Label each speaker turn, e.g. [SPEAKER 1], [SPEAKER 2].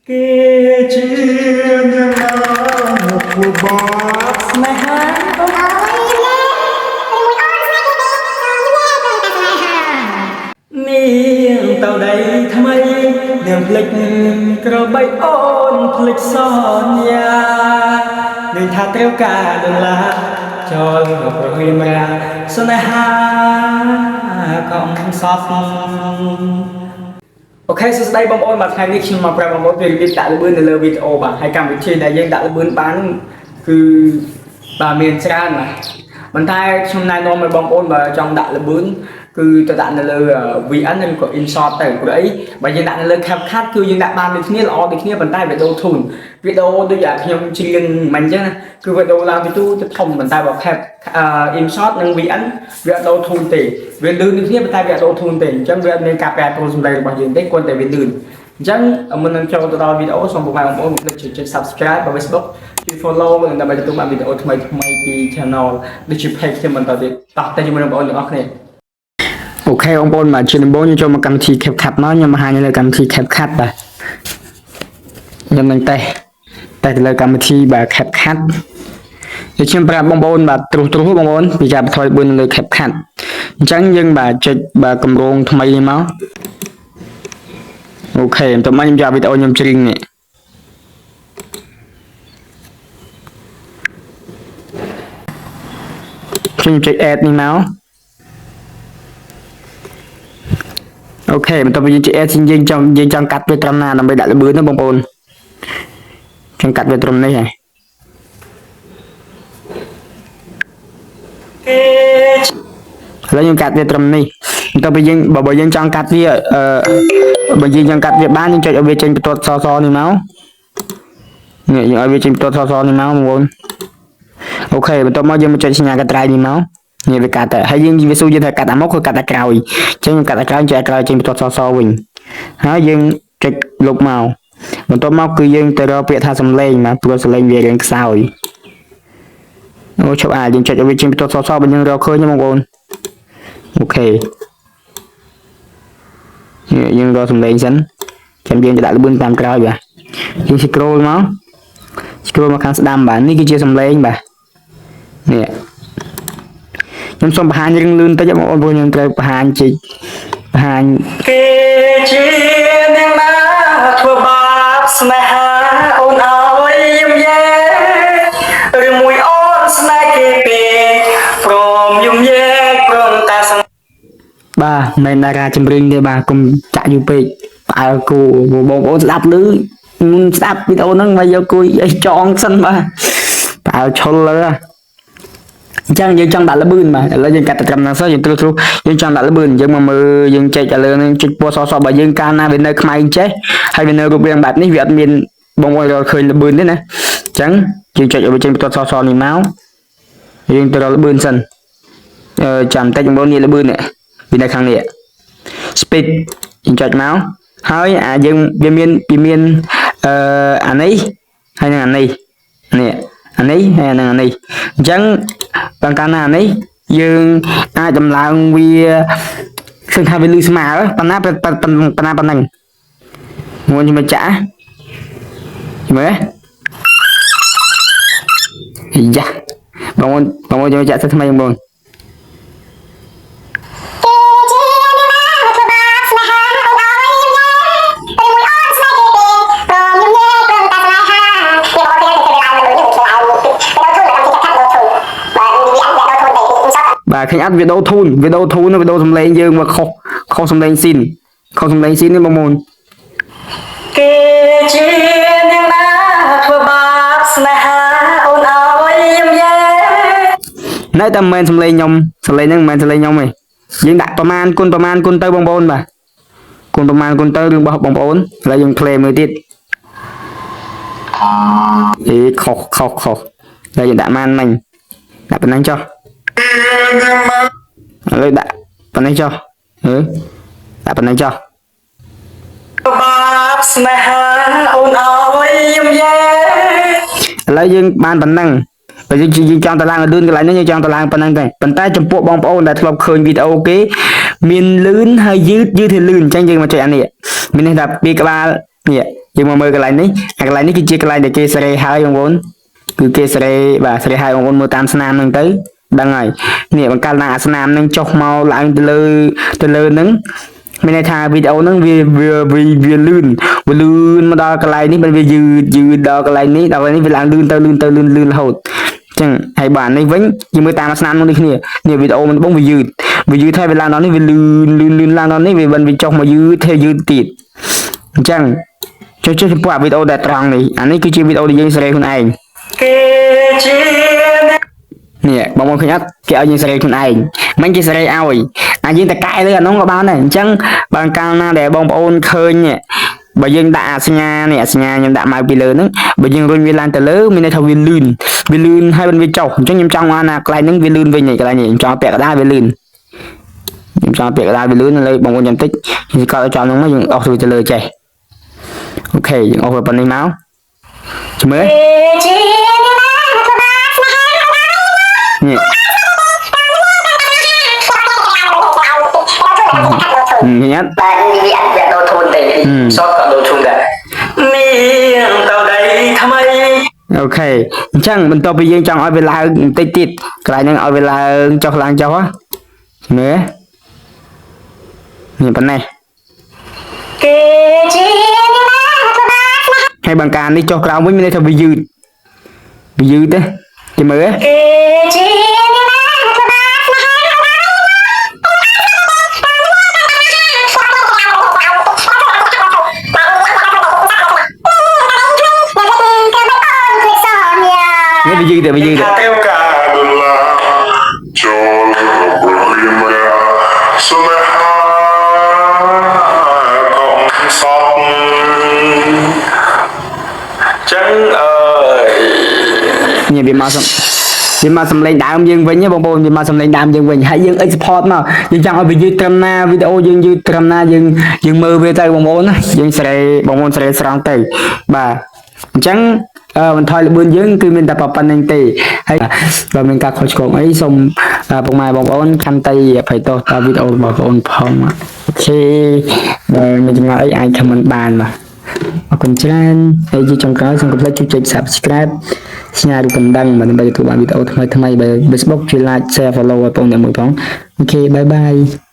[SPEAKER 1] Kể chuyện em đã một cuộc box này hát niềng tàu đầy thăm ấy niềm lịch cờ bay ôn lịch son ya người tha theo cả đường là cho ngọc huyền ra xuân ha còn sọt ok សួស្តីបងប្អូនបាទថ្ងៃនេះខ្ញុំមកប្រាប់បងប្អូនពីរបៀបដាក់ល្បឿននៅលើវីដេអូបាទហើយកម្មវិធីដែលយើងដាក់ល្បឿនបានគឺបាទមានច្រើនណាស់ប៉ុន្តែខ្ញុំណែនាំឲ្យបងប្អូនបើចង់ដាក់ល្បឿនគឺទៅដាក់នៅលើ VN ឬក៏ InShot ទៅព្រោះអីបើយើងដាក់នៅលើ CapCut គឺយើងដាក់បានដូចគ្នាល្អដូចគ្នាប៉ុន្តែវីដេអូធូនវីដេអូដូចខ្ញុំច្រៀងមិនអញ្ចឹងណាគឺវីដេអូឡើងទៅទៅធំប៉ុន្តែបើ Cap InShot និង VN វាអត់ដូរធូនទេវាលឿនដូចគ្នាប៉ុន្តែវាអត់ដូរធូនទេអញ្ចឹងវាអត់មានការប្រែប្រួលសម្លេងរបស់យើងទេគ្រាន់តែវាលឿនអញ្ចឹងមុននឹងចូលទៅដល់វីដេអូសូមបងប្អូនកុំភ្លេចចុច Subscribe បើ Facebook ជួយ follow ដើម្បីទទួលបានវីដេអូថ្មីៗពី channel ដូចជា page ខ្ញុំបន្តទៀតតោះទៅជាមួយបងប្អូនទាំងអស់គ្នាអូខេបងប្អូនមកជាដំបូងខ្ញុំចូលមកកម្មវិធី CapCut មកខ្ញុំបង្ហាញនៅលើកម្មវិធី CapCut បាទខ្ញុំនឹងតែទៅលើកម្មវិធីបាទ CapCut ខ្ញុំប្រាប់បងប្អូនបាទត្រុសបងប្អូនពីការបន្ថយល្បឿននៅលើ CapCut អញ្ចឹងយើងបាទចុចបាទកម្រងថ្មីនេះមកអូខេបន្តមកខ្ញុំយកវីដេអូខ្ញុំច្រៀងនេះខ្ញុំចុច add នេះមកអូខេបន្ទាប់ពីយើងចុច add យើងចង់កាត់វាត្រឹមណាដើម្បីដាក់ល្បឿនណាបងប្អូនចង់កាត់វាត្រឹមនេះហ៎ឥឡូវយើងកាត់វាត្រឹមនេះបន្ទាប់ពីយើងបើយើងចង់កាត់វាបើយើងចង់កាត់វាបានយើងចុចឲ្យវាចេញបន្ទាត់សនេះមកនេះយើងឲ្យវាចេញបន្ទាត់សនេះមកបងប្អូនអូខេបន្ទាប់មកយើងមកចុចសញ្ញាកន្ត្រៃនេះមកនេះវាកាត់ទៅហើយយើងវាសួរយើងថាកាត់អាមុខឬកាត់អាក្រោយអញ្ចឹងកាត់អាក្រោយចុចអាក្រោយចេញបន្ទាត់សវិញហើយយើងចុចលុបមកបន្ទាប់មកគឺយើងទៅរកពាក្យថាសំឡេងមកព្រោះសំឡេងវារៀងខ្សោយអូឈប់យើងចុចឲ្យវាចេញបន្ទាត់សបើយើងរកឃើញបងប្អូនអូខេយើងរកសំឡេងសិនចាំយើងទៅដាក់ល្បឿនតាមក្រោយបាទយើង scroll មកខាងស្ដាំបាទនេះគឺជាសំឡេងបាទនេះខ្ញុំសូមបង្ហាញរឿងលឿនតិចបងប្អូនព្រោះខ្ញុំត្រូវបង្ហាញគេជាអ្នកណាធ្វើបាបស្នេហាអូនអើយយំយេឬមួយអូនស្នេហ៍គេពេកព្រមយំយេព្រមតាសបាទមិនតារាចម្រៀងទេបាទកុំចាក់យូរពេកផ្អើលគូបងប្អូនស្ដាប់ឮមុនស្ដាប់វីដេអូហ្នឹងមកយកគួយអីចងសិនបាទផ្អើលឈុលលើអញ្ចឹងយើងចង់ដាក់ល្បឿនបាទឥឡូវយើងកាត់ទៅត្រឹមហ្នឹងសិនយើងទ្រុសយើងចង់ដាក់ល្បឿនយើងមកមើលយើងចែកទៅលើនឹងចុចពណ៌សបើយើងកាលណាវានៅខ្មៅចេះហើយវានៅរូបរាងបែបនេះវាអត់មានបងប្អូនរកឃើញល្បឿនទេណាអញ្ចឹងយើងចុចឲ្យវាចេញពណ៌សនេះមកយើងទៅរកល្បឿនសិនចាំតិចបងប្អូននេះល្បឿននេះវានៅខាងនេះ speed យើងចុចមកហើយយើងវាមានអានេះហើយនឹងអានេះនេះអានេះហើយនឹងអានេះអញ្ចឹងbằngកាលណានេះយើងអាចដំឡើងវាឃើញថាវាលឺស្មើប៉ុណ្ណាប៉ុណ្ណឹងមួយខ្ញុំចាក់មើលយ៉ាបងប្អូនខ្ញុំចាក់ទៅថ្មីបងប្អូនបាទឃើញអត់វីដេអូធូនវីដេអូសំឡេងយើងមកខុសសំឡេងស៊ីននេះបងប្អូនគេជាអ្នកណាធ្វើបាបស្នេហាអូនអើយយំយេនៅតែមិនមែនសំឡេងខ្ញុំសំឡេងហ្នឹងមិនមែនសំឡេងខ្ញុំទេយើងដាក់ប្រមាណគុណទៅបងប្អូនបាទគុណប្រមាណគុណទៅរឿងរបស់បងប្អូនឥឡូវយើង play មើលទៀតខុសហើយយើងដាក់ម៉ានមិញដាក់ប៉ុណ្ណឹងចុះឥឡូវដាក់ប៉ុណ្ណេះចុះដាក់ប៉ុណ្ណេះចុះបាបស្នេហាអូនអើយយំយេឥឡូវយើងបានប៉ុណ្ណឹងបើយើងចង់តឡើងលឿនកន្លែងនេះយើងចង់តឡើងប៉ុណ្ណឹងទេប៉ុន្តែចំពោះបងប្អូនដែលធ្លាប់ឃើញវីដេអូគេមានលឿនហើយយឺតឲ្យលឿនអញ្ចឹងយើងមកចុចអានេះមានន័យថាពីក្បាល nè nhưng mà mơ cái lại này cái chia cái lại để kia sẽ hai ông vốn cứ kia sẽ và sẽ hai ông vốn mua tam nam nâng tới đang ngày nè bằng căn là nam nâng chọc màu lại từ lơ nâng mình này thà video nâng vì lươn mà đo cái lại này mình vì dư đo cái lại này vì làm lươn hột chẳng hay bản này vẫn nhưng mà tam nam nâng đi nè video mình bông vì dư thay vì làm nó này vì lươn làm nó này vì mình vì chọc mà dư theo dư tiệt chẳng cho buat video dah terang ni. Ini kecil video yang serai kun aing. Ni, bang khuyết cái yang serai kun aing. Mình cái serai awai. Nhưng ta cãi nữa nó có bao này. Chẳng bằng cao na để bang ôn khơi nhẹ. Bởi dân đã nha nè nha nhưng đã mai bị lớn nữa. Bởi dân rồi lan từ lớn mình đây thầu viên lươn hai bên viên chọc cho nhầm trong ana cái những viên lươn về nhảy cái này cho bẹt ra viên lươn. Cho bẹt ra viên lươn lấy bang ôn nhận tích. Thì coi cho nó mới dùng học từ lời chạy. Ok, những over phần này máu chứ mới nhất ok chẳng mình to bây giờ trong ở về là tít tít cái này ở về là cho làng cho á mới nhìn phần này hay bằng càn đi cho cao với mình thôi bị dư thế thì mới bị dư được nhiều bị mà xâm lên đám dương với nhé bông bông bị mà xâm lên đám dương với hãy dương export mà nhưng chẳng ở bị dư trầm na video dương trầm na dương mơ về tay bông bông dương sẽ sáng tay bà chẳng mình thôi là bươn dương cứ mình tập vào phần anh tỷ hay và mình cả khỏi cổ ấy xong bông mai bông bông khăn tay phải to ta video bảo bông phong ok rồi mình chừng nói ai comment bàn mà còn trên đây trong cái xong complete chụp subscribe share được cầm đăng mà bây giờ tụi bạn video thay Facebook like share follow và follow mọi ok bye bye